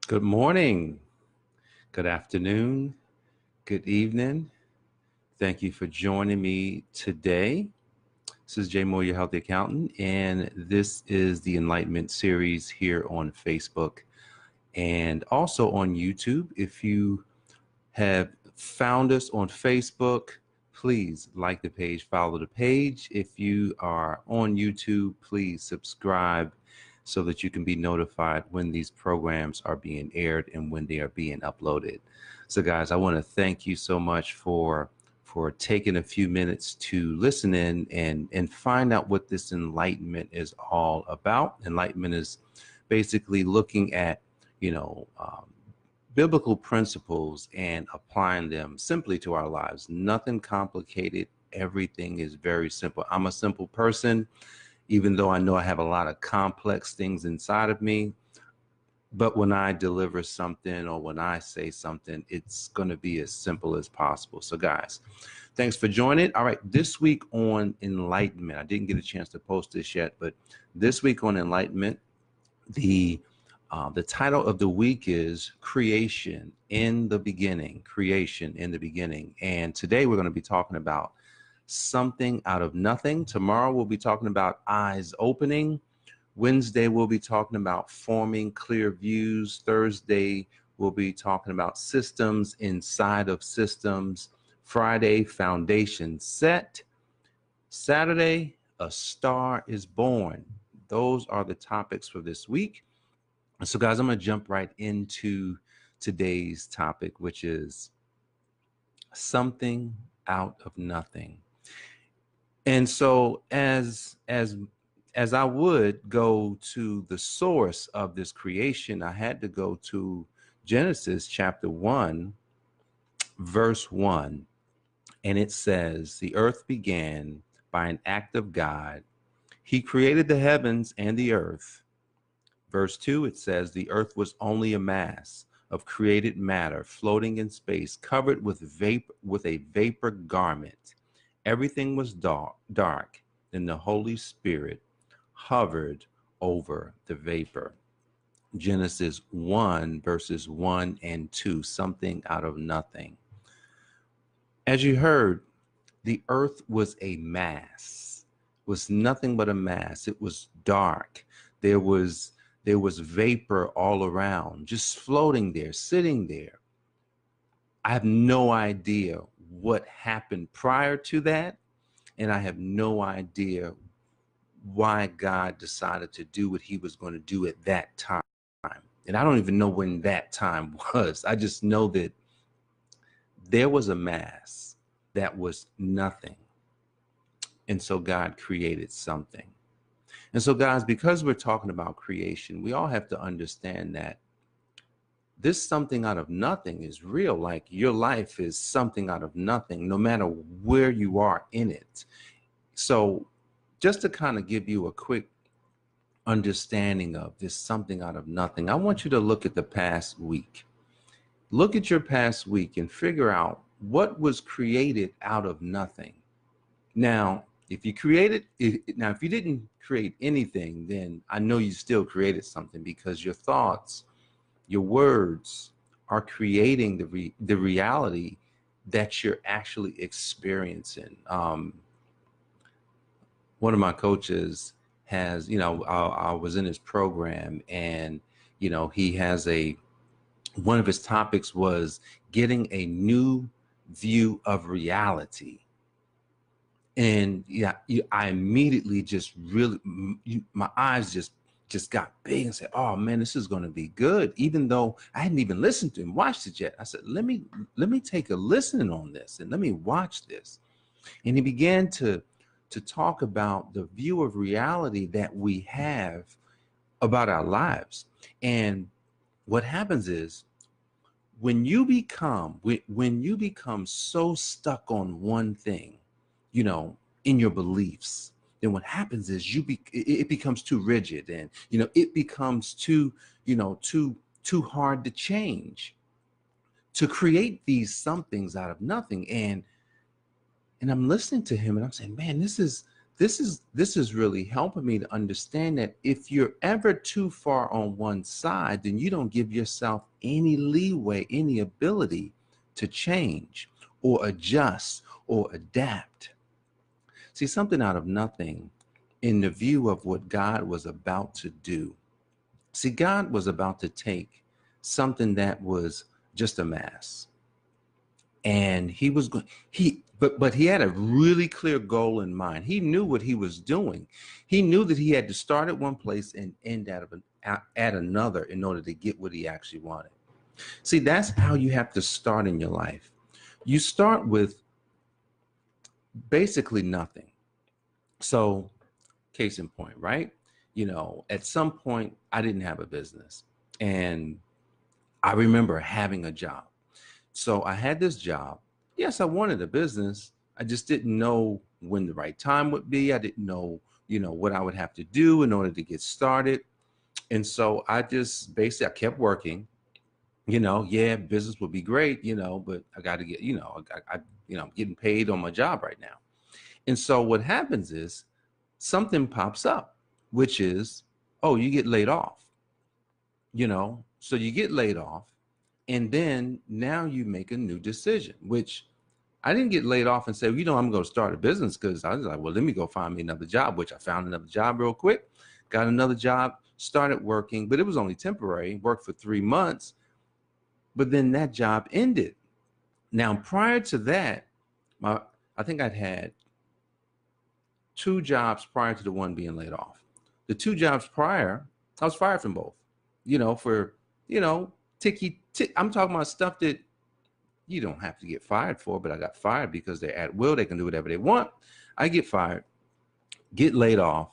Good morning, good afternoon, good evening. Thank you for joining me today. This is Jay Moore, your healthy accountant, and this is the Enlightenment series here on Facebook and also on YouTube. If you have found us on Facebook, please like the page, follow the page. If you are on YouTube, please subscribe so that you can be notified when these programs are being aired and when they are being uploaded. So guys, I want to thank you so much for taking a few minutes to listen in and find out what this enlightenment is all about. Enlightenment is basically looking at, you know, biblical principles and applying them simply to our lives. Nothing complicated. Everything is very simple. I'm a simple person, even though I know I have a lot of complex things inside of me. But when I deliver something or when I say something, it's going to be as simple as possible. So guys, thanks for joining. All right, this week on Enlightenment, I didn't get a chance to post this yet, but this week on Enlightenment, the title of the week is Creation in the Beginning. Creation in the Beginning. And today we're going to be talking about something out of nothing. Tomorrow we'll be talking about eyes opening. Wednesday we'll be talking about forming clear views. Thursday we'll be talking about systems inside of systems. Friday, foundation set. Saturday, a star is born. Those are the topics for this week. So guys, I'm going to jump right into today's topic, which is something out of nothing. And so as I would go to the source of this creation, I had to go to Genesis chapter 1, verse 1. And it says, the earth began by an act of God. He created the heavens and the earth. Verse 2, it says, the earth was only a mass of created matter floating in space, covered with a vapor garment. Everything was dark, and the Holy Spirit hovered over the vapor. Genesis 1, verses 1 and 2, something out of nothing. As you heard, the earth was a mass, was nothing but a mass. It was dark. There was vapor all around, just floating there, sitting there. I have no idea what happened prior to that, and I have no idea why God decided to do what he was going to do at that time. And I don't even know when that time was. I just know that there was a mass that was nothing. And so God created something. And so guys, because we're talking about creation, we all have to understand that this something out of nothing is real. Like your life is something out of nothing, no matter where you are in it. So just to kind of give you a quick understanding of this something out of nothing, I want you to look at the past week. Look at your past week and figure out what was created out of nothing. Now, if you didn't create anything, then I know you still created something, because your thoughts, your words are creating the reality that you're actually experiencing. One of my coaches has, I was in his program, and, he has one of his topics was getting a new view of reality. And I immediately just really, my eyes just got big and said, oh man, this is going to be good. Even though I hadn't even listened to him, watched it yet. I said, let me take a listen on this and let me watch this. And he began to talk about the view of reality that we have about our lives. And what happens is, when you become so stuck on one thing, in your beliefs, then what happens is it becomes too rigid, and it becomes too hard to change, to create these somethings out of nothing. And I'm listening to him and I'm saying, man, this is this is really helping me to understand that if you're ever too far on one side, then you don't give yourself any leeway, any ability to change or adjust or adapt. See, something out of nothing in the view of what God was about to do. See, God was about to take something that was just a mass, and he was going but he had a really clear goal in mind. He knew what he was doing. He knew that he had to start at one place and end at another in order to get what he actually wanted. See, that's how you have to start in your life. You start with basically nothing. So, case in point, right? At some point I didn't have a business, and I remember having a job. So I had this job. Yes, I wanted a business. I just didn't know when the right time would be. I didn't know, what I would have to do in order to get started. And so I just basically I kept working. Yeah, business would be great, but I got to get, I'm getting paid on my job right now. And so what happens is something pops up, which is, oh, you get laid off. So you get laid off, and then now you make a new decision, which I didn't get laid off and say, I'm going to start a business, because I was like, well, let me go find me another job, which I found another job real quick, got another job, started working, but it was only temporary, worked for 3 months, but then that job ended. Now, prior to that, I think I'd had 2 jobs prior to the one being laid off. The 2 jobs prior, I was fired from both, for, ticky tick. I'm talking about stuff that you don't have to get fired for, but I got fired because they're at will. They can do whatever they want. I get fired, get laid off,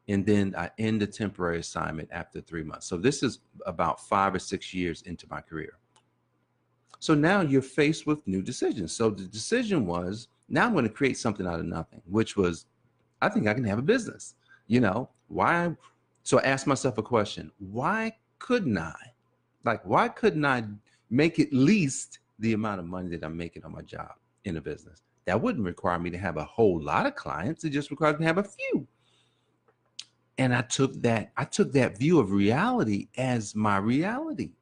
and then I end the temporary assignment after 3 months. So this is about 5 or 6 years into my career. So now you're faced with new decisions. So the decision was, now I'm going to create something out of nothing, which was, I think I can have a business. Why? So I asked myself a question. Why couldn't I? Why couldn't I make at least the amount of money that I'm making on my job in a business? That wouldn't require me to have a whole lot of clients. It just requires me to have a few. And I took that view of reality as my reality.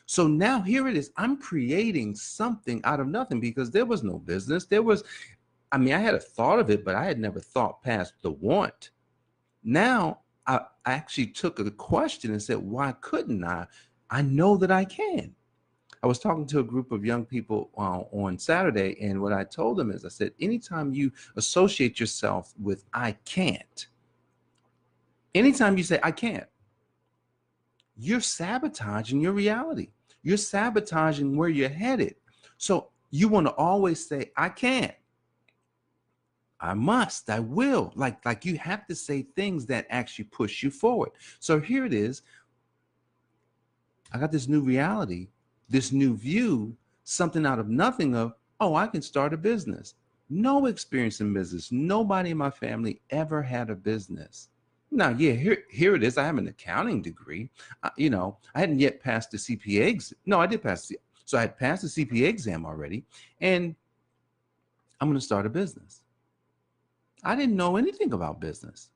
So now here it is. I'm creating something out of nothing, because there was no business. I had a thought of it, but I had never thought past the want. Now I actually took a question and said, why couldn't I? I know that I can. I was talking to a group of young people on Saturday, and what I told them is, I said, anytime you associate yourself with I can't, anytime you say I can't, you're sabotaging your reality. You're sabotaging where you're headed. So you want to always say, I can't, I must, I will. Like you have to say things that actually push you forward. So here it is. I got this new reality, this new view, something out of nothing of, oh, I can start a business. No experience in business. Nobody in my family ever had a business. Now, yeah, here it is. I have an accounting degree. I hadn't yet passed the CPA. No, I did pass. So I had passed the CPA exam already, and I'm going to start a business. I didn't know anything about business.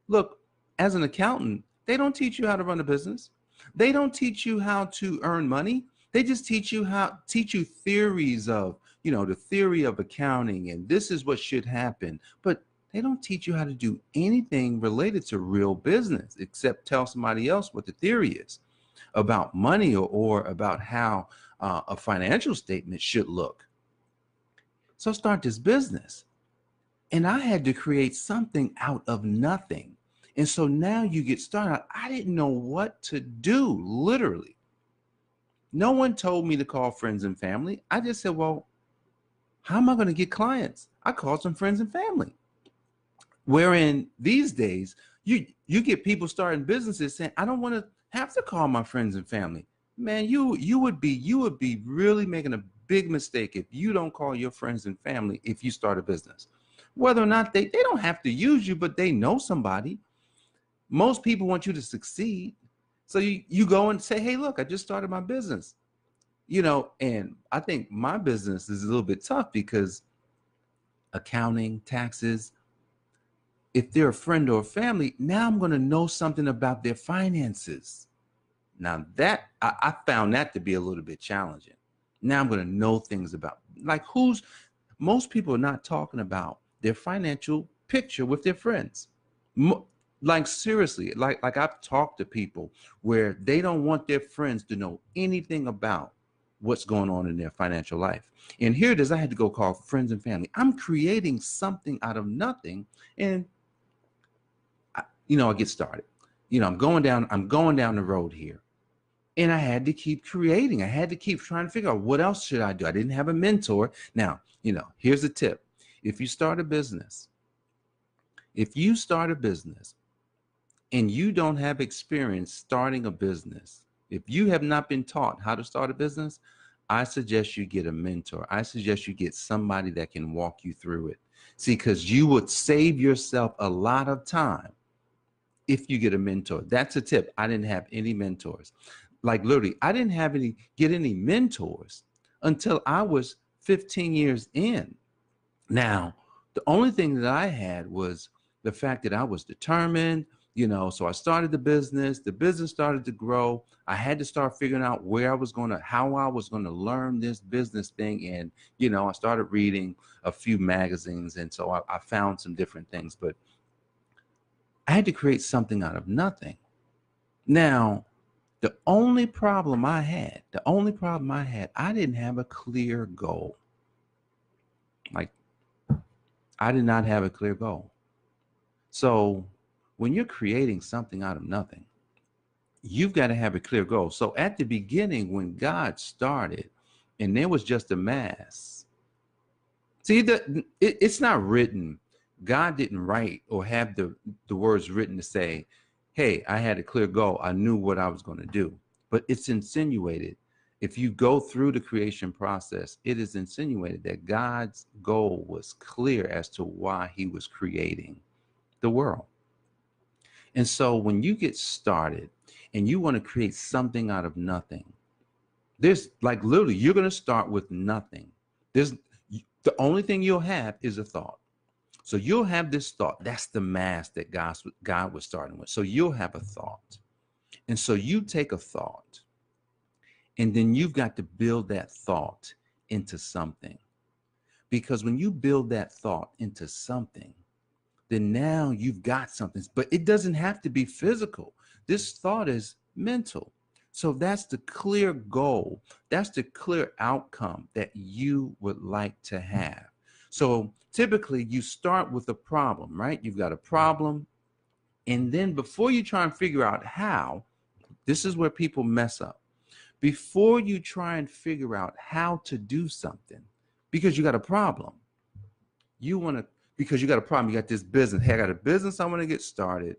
Look, as an accountant, they don't teach you how to run a business. They don't teach you how to earn money. They just teach you theories of, the theory of accounting, and this is what should happen. But they don't teach you how to do anything related to real business, except tell somebody else what the theory is about money, or about how a financial statement should look. So start this business. And I had to create something out of nothing. And so now you get started. I didn't know what to do, literally. No one told me to call friends and family. I just said, well, how am I going to get clients? I called some friends and family. Wherein these days, you get people starting businesses saying, I don't want to have to call my friends and family. Man, you would be really making a big mistake if you don't call your friends and family if you start a business. Whether or not they don't have to use you, but they know somebody. Most people want you to succeed. So you go and say, hey, look, I just started my business. And I think my business is a little bit tough because accounting, taxes, If they're a friend or a family, now I'm going to know something about their finances. Now that I found that to be a little bit challenging. Now I'm going to know things about, like, most people are not talking about their financial picture with their friends. Like, seriously, like I've talked to people where they don't want their friends to know anything about what's going on in their financial life. And here it is, I had to go call friends and family. I'm creating something out of nothing. And I get started. I'm going down the road here. And I had to keep creating. I had to keep trying to figure out what else should I do. I didn't have a mentor. Now, here's a tip. If you start a business, if you start a business and you don't have experience starting a business, if you have not been taught how to start a business, I suggest you get a mentor. I suggest you get somebody that can walk you through it. See, because you would save yourself a lot of time if you get a mentor. That's a tip. I didn't have any mentors. Like, literally, I didn't get any mentors until I was 15 years in. Now, the only thing that I had was the fact that I was determined, so I started the business started to grow. I had to start figuring out how I was going to learn this business thing. And, I started reading a few magazines. And so I found some different things, but I had to create something out of nothing. Now, the only problem I had, I didn't have a clear goal. Like, I did not have a clear goal. So when you're creating something out of nothing, you've got to have a clear goal. So at the beginning, when God started and there was just a mass, see, it's not written. God didn't write or have the words written to say, hey, I had a clear goal. I knew what I was going to do. But it's insinuated. If you go through the creation process, it is insinuated that God's goal was clear as to why he was creating the world. And so when you get started and you want to create something out of nothing, there's, like, literally, you're going to start with nothing. The only thing you'll have is a thought. So you'll have this thought. That's the mass that God was starting with. So you'll have a thought. And so you take a thought, and then you've got to build that thought into something. Because when you build that thought into something, then now you've got something. But it doesn't have to be physical. This thought is mental. So that's the clear goal. That's the clear outcome that you would like to have. So typically you start with a problem, right? You've got a problem. And then before you try and figure out how, this is where people mess up. Before you try and figure out how to do something, because you got a problem, you got this business. Hey, I got a business I want to get started.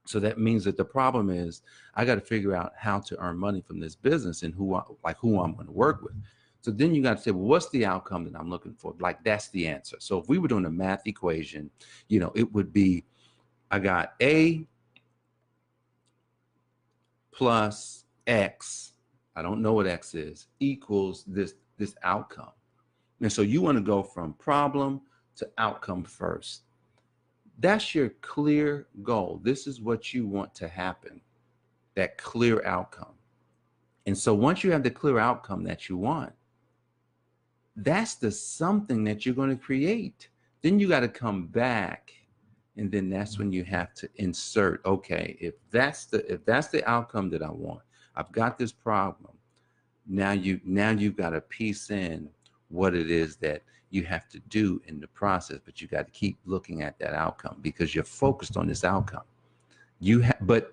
So that means that the problem is I got to figure out how to earn money from this business and who I'm going to work with. So then you got to say, well, what's the outcome that I'm looking for? Like, that's the answer. So if we were doing a math equation, it would be, I got A plus X, I don't know what X is, equals this outcome. And so you want to go from problem to outcome first. That's your clear goal. This is what you want to happen, that clear outcome. And so once you have the clear outcome that you want, that's the something that you're going to create. Then you got to come back, and then that's when you have to insert, okay, if that's the outcome that I want, I've got this problem. Now you've got to piece in what it is that you have to do in the process, but you got to keep looking at that outcome because you're focused on this outcome. But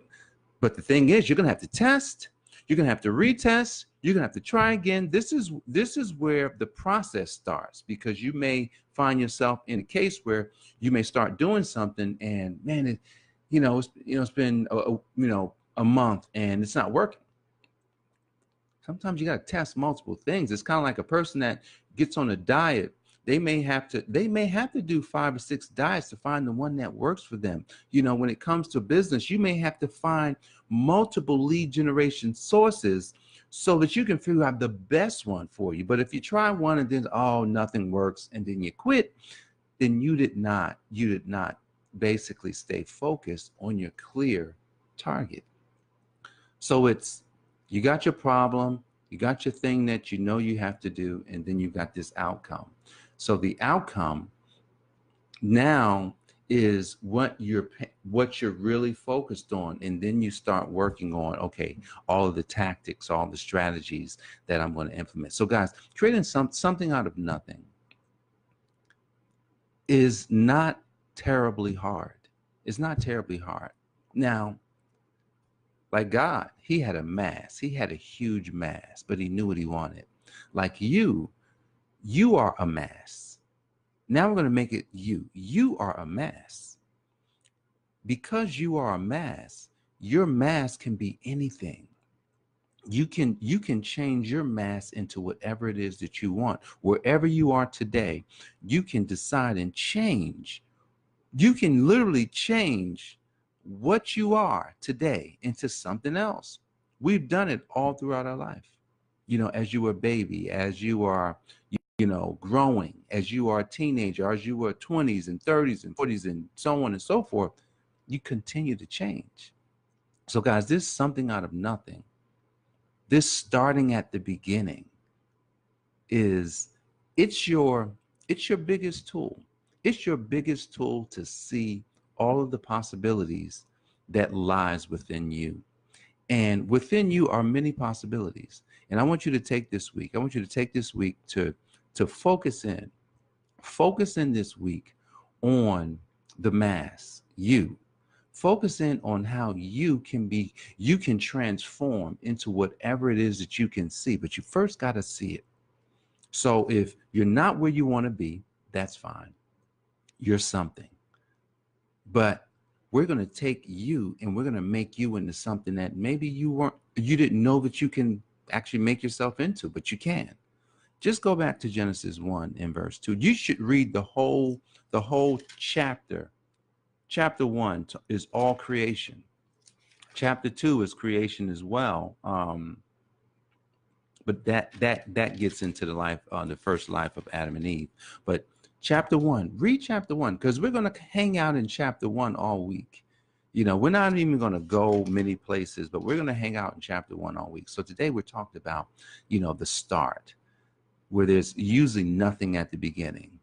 the thing is, you're gonna have to test, you're gonna have to retest, you're gonna have to try again. This is where the process starts, because you may find yourself in a case where you may start doing something and, man, it's been a month and it's not working. Sometimes you got to test multiple things. It's kind of like a person that gets on a diet. They may have to do 5 or 6 diets to find the one that works for them. When it comes to business, you may have to find multiple lead generation sources so that you can figure out the best one for you. But if you try one and then, oh, nothing works, and then you quit, then you did not basically stay focused on your clear target. So it's, you got your problem, you got your thing that you know you have to do, and then you got this outcome. So the outcome now is what you're really focused on, and then you start working on, okay, all of the tactics, all the strategies that I'm going to implement. So guys, creating something out of nothing is not terribly hard. It's not terribly hard. Now, like God, he had a mass, he had a huge mass, but he knew what he wanted. Like you are a mass. Now we're going to make it you are a mass. Because you are a mass, your mass can be anything. You can change your mass into whatever it is that you want. Wherever you are today, you can decide and change. You can literally change what you are today into something else. We've done it all throughout our life. You know, as you were a baby, as you are, growing, as you are a teenager, as you were 20s and 30s and 40s and so on and so forth, you continue to change. So guys, this is something out of nothing. This starting at the beginning is, it's your biggest tool. It's your biggest tool to see all of the possibilities that lies within you. And within you are many possibilities. And I want you to take this week. I want you to take this week to focus in. Focus in this week on the mass, you. Focus in on how you can transform into whatever it is that you can see, but you first got to see it. So if you're not where you want to be, that's fine. You're something. But we're going to take you and we're going to make you into something that maybe you didn't know that you can actually make yourself into, but you can. Just go back to Genesis 1 and verse 2. You should read the whole chapter. Chapter 1 is all creation. Chapter 2 is creation as well. But that gets into the first life of Adam and Eve. But chapter 1, read chapter 1, because we're going to hang out in chapter 1 all week. We're not even going to go many places, but we're going to hang out in chapter 1 all week. So today we're talking about, the start, where there's usually nothing at the beginning,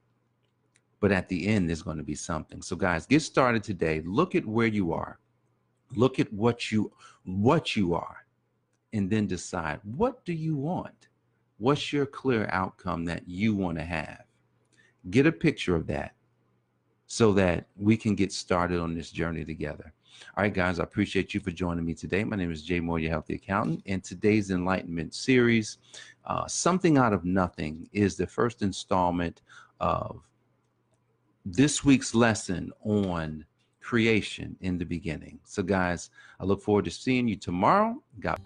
but at the end there's going to be something. So guys, get started today. Look at where you are. Look at what you are, and then decide, what do you want? What's your clear outcome that you want to have? Get a picture of that so that we can get started on this journey together. All right, guys, I appreciate you for joining me today. My name is Jay Moore, your healthy accountant. And today's Enlightenment series, Something Out of Nothing, is the first installment of this week's lesson on creation in the beginning. So guys, I look forward to seeing you tomorrow. God.